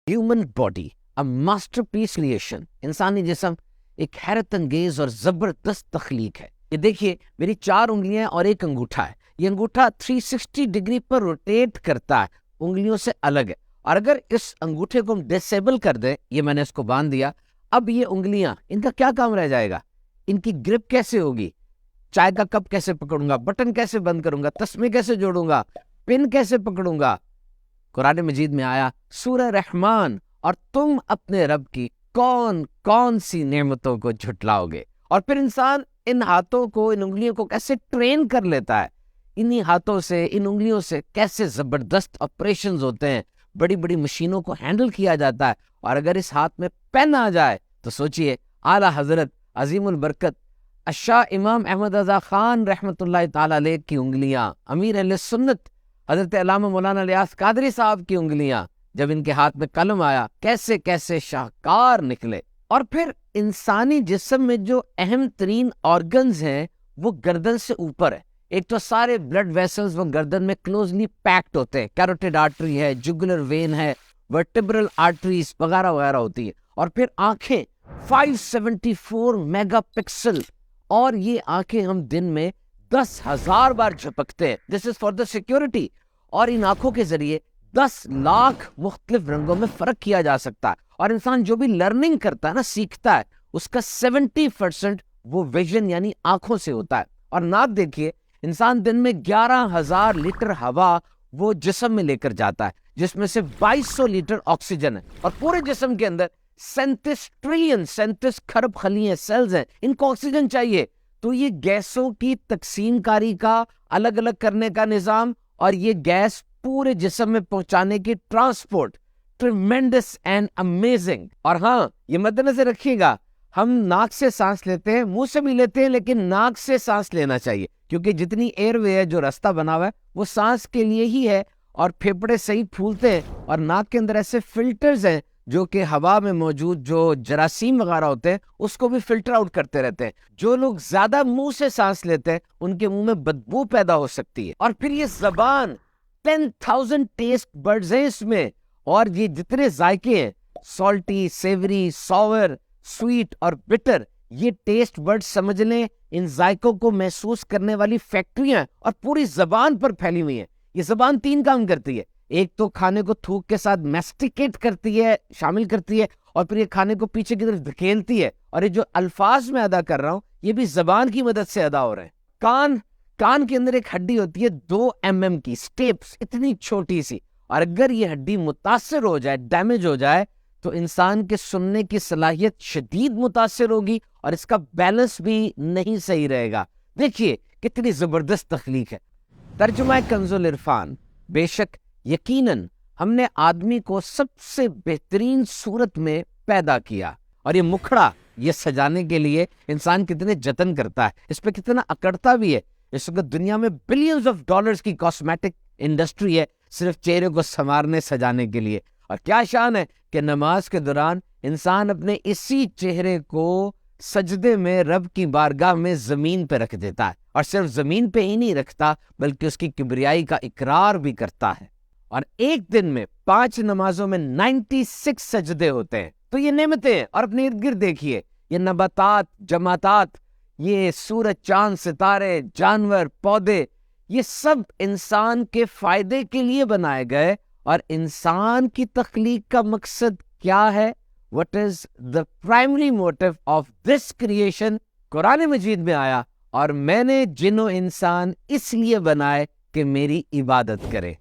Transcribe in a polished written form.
Human body master پیس creation, انسانی جسم ایک حیرت انگیز اور زبردست تخلیق ہے۔ یہ دیکھیے، میری 4 انگلیاں اور ایک انگوٹھا ہے۔ یہ انگوٹھا 360 ڈگری پر روٹیٹ کرتا ہے، انگلیوں سے الگ ہے۔ اور اگر اس انگوٹھے کو ہم ڈسیبل کر دیں، یہ میں نے اس کو باندھ دیا، اب یہ انگلیاں، ان کا کیا کام رہ جائے گا؟ ان کی گرپ کیسے ہوگی؟ چائے کا کپ کیسے پکڑوں گا؟ بٹن کیسے بند کروں گا؟ تسمے کیسے جوڑوں گا؟ پن کیسے پکڑوں گا؟ قرآن مجید میں آیا سورہ رحمان، اور تم اپنے رب کی کون کون سی نعمتوں کو جھٹلاؤ گے۔ اور پھر انسان ان ہاتھوں کو، ان انگلیوں کو کیسے ٹرین کر لیتا ہے، انہی ہاتھوں سے، ان انگلیوں سے کیسے زبردست آپریشنز ہوتے ہیں، بڑی بڑی مشینوں کو ہینڈل کیا جاتا ہے۔ اور اگر اس ہاتھ میں پین آ جائے تو سوچئے، اعلیٰ حضرت عظیم البرکت الشاہ امام احمد رضا خان رحمۃ اللہ تعالی علیہ کی انگلیاں، امیر اہل سنت حضرت علامہ مولانا الیاس قادری صاحب کی انگلیاں، جب ان کے ہاتھ میں قلم آیا، کیسے کیسے شاہکار نکلے۔ اور پھر انسانی جسم میں جو اہم ترین آرگنز ہیں وہ گردن سے اوپر ہے۔ ایک تو سارے بلڈ ویسلز وہ گردن میں کلوزلی پیکڈ ہوتے ہیں، کیروٹیڈ آرٹری ہے، جگولر وین ہے، ورٹیبرل آرٹریز وغیرہ وغیرہ ہوتی ہے۔ اور پھر آنکھیں 574 میگا پکسل، اور یہ آنکھیں ہم دن میں 10,000 بار جھپکتے ہیں۔ دس از فار دا سیکورٹی۔ اور ان آنکھوں کے ذریعے 10 لاکھ مختلف رنگوں میں فرق کیا جا سکتا ہے۔ اور انسان جو بھی لرننگ کرتا ہے نا، سیکھتا ہے، اس کا 70% وہ ویژن یعنی آنکھوں سے ہوتا ہے۔ اور ناک دیکھیے، انسان دن میں 11,000 لیٹر ہوا وہ جسم میں لے کر جاتا ہے، جس میں سے 2200 لیٹر آکسیجن ہے۔ اور پورے جسم کے اندر 37 کھرب خلیے سیلز ہیں، ان کو آکسیجن چاہیے۔ تو یہ گیسوں کی تقسیم کاری کا، الگ الگ کرنے کا نظام، اور یہ گیس پورے جسم میں پہنچانے کی ٹرانسپورٹ، ٹریمینڈس اینڈ امیزنگ۔ اور ہاں، یہ مد نظر رکھیے گا، ہم ناک سے سانس لیتے ہیں، منہ سے بھی لیتے ہیں، لیکن ناک سے سانس لینا چاہیے، کیونکہ جتنی ایئر وے ہے، جو راستہ بنا ہوا ہے، وہ سانس کے لیے ہی ہے۔ اور پھیپھڑے صحیح پھولتے ہیں، اور ناک کے اندر ایسے فلٹرز ہیں جو کہ ہوا میں موجود جو جراثیم وغیرہ ہوتے ہیں اس کو بھی فلٹر آؤٹ کرتے رہتے ہیں۔ جو لوگ زیادہ منہ سے سانس لیتے ہیں ان کے منہ میں بدبو پیدا ہو سکتی ہے۔ اور پھر یہ زبان، 10,000 ٹیسٹ برڈز ہیں اس میں، اور یہ جتنے ذائقے ہیں، سالٹی، سیوری، ساور، سویٹ اور بٹر، یہ ٹیسٹ برڈ سمجھ لیں ان ذائقوں کو محسوس کرنے والی فیکٹریاں اور پوری زبان پر پھیلی ہوئی ہیں۔ یہ زبان 3 کام کرتی ہے، ایک تو کھانے کو تھوک کے ساتھ میسٹیکیٹ کرتی ہے، شامل کرتی ہے، اور پھر یہ کھانے کو پیچھے کی طرف دھکیلتی ہے۔ اور یہ جو الفاظ میں ادا کر رہا ہوں یہ بھی زبان کی مدد سے ادا ہو رہے ہیں۔ کان کے اندر ایک ہڈی ہوتی ہے 2 mm کی، سٹیپس، اتنی چھوٹی سی، اور اگر یہ ہڈی متاثر ہو جائے، ڈیمیج ہو جائے، تو انسان کے سننے کی صلاحیت شدید متاثر ہوگی، اور اس کا بیلنس بھی نہیں صحیح رہے گا۔ دیکھیے کتنی زبردست تخلیق ہے۔ ترجمہ کنز العرفان۔ بے شک یقیناً ہم نے آدمی کو سب سے بہترین صورت میں پیدا کیا، اور یہ مکھڑا، یہ سجانے کے لیے انسان کتنے جتن کرتا ہے، اس پہ کتنا اکڑتا بھی ہے۔ اس وقت دنیا میں بلینز آف ڈالرز کی کاسمیٹک انڈسٹری ہے، صرف چہرے کو سنوارنے سجانے کے لیے۔ اور کیا شان ہے کہ نماز کے دوران انسان اپنے اسی چہرے کو سجدے میں رب کی بارگاہ میں زمین پہ رکھ دیتا ہے، اور صرف زمین پہ ہی نہیں رکھتا بلکہ اس کی کبریائی کا اقرار بھی کرتا ہے۔ اور ایک دن میں 5 نمازوں میں 96 سجدے ہوتے ہیں۔ تو یہ نعمتیں ہیں، اور اپنے ارد گرد دیکھیے، یہ نباتات، جماعتات، یہ سورج، چاند، ستارے، جانور، پودے، یہ سب انسان کے فائدے کے لیے بنائے گئے۔ اور انسان کی تخلیق کا مقصد کیا ہے؟ What is the primary motive of this creation؟ قرآن مجید میں آیا، اور میں نے جن و انسان اس لیے بنائے کہ میری عبادت کرے۔